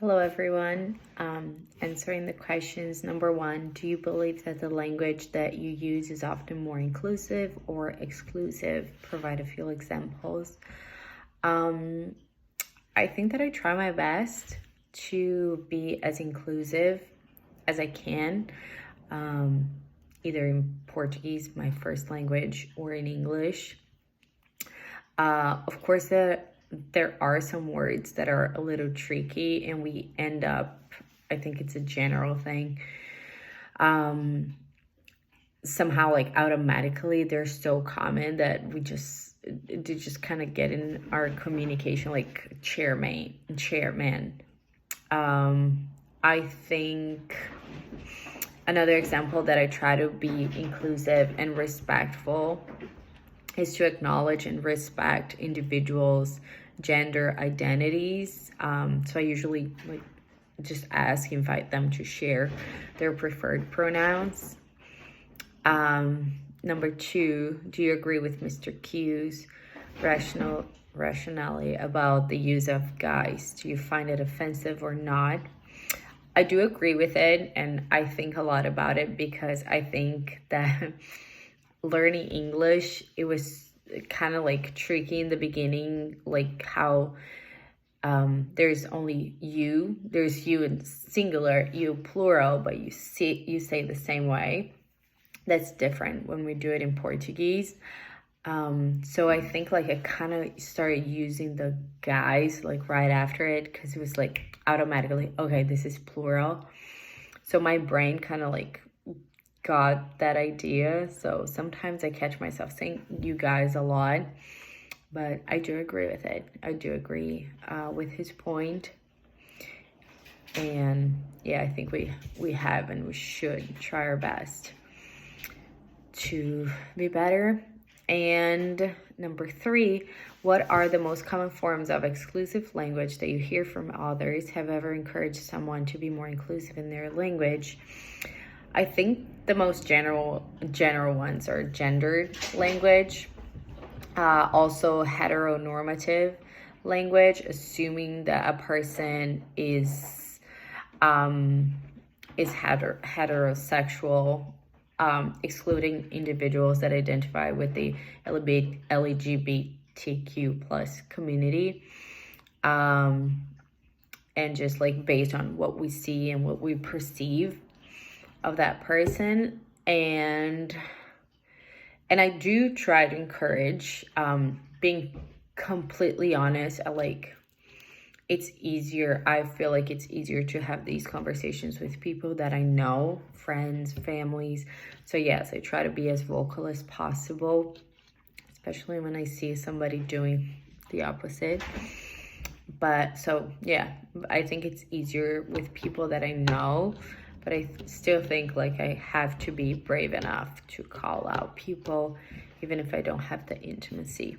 Hello, everyone. Answering the questions. Number one, do you believe that the language that you use is often more inclusive or exclusive? Provide a few examples. I think that I try my best to be as inclusive as I can, either in Portuguese, my first language, or in English. Of course, there are some words that are a little tricky and we end up, I think it's a general thing, somehow like automatically they're so common that they just kind of get in our communication, like chairman. I think another example that I try to be inclusive and respectful is to acknowledge and respect individuals' gender identities. So I usually just invite them to share their preferred pronouns. Number two, do you agree with Mr. Q's rationale about the use of guys? Do you find it offensive or not? I do agree with it, and I think a lot about it because I think that learning English, it was kind of like tricky in the beginning, like how there's you in singular, you plural, but you say the same way. That's different when we do it in Portuguese. So I think like I kind of started using the guys like right after it because it was like automatically, okay, this is plural. So my brain kind of like got that idea. So sometimes I catch myself saying you guys a lot, but I do agree with it. I do agree with his point. And yeah, I think we have and we should try our best to be better. And number three, what are the most common forms of exclusive language that you hear from others? Have ever encouraged someone to be more inclusive in their language? I think the most general ones are gendered language, also heteronormative language, assuming that a person is heterosexual, excluding individuals that identify with the LGBTQ plus community, and just like based on what we see and what we perceive of that person. And I do try to encourage being completely honest. It's easier. I feel like it's easier to have these conversations with people that I know, friends, families. So yes, I try to be as vocal as possible, especially when I see somebody doing the opposite. But so yeah, I think it's easier with people that I know, but I still think like I have to be brave enough to call out people, even if I don't have the intimacy.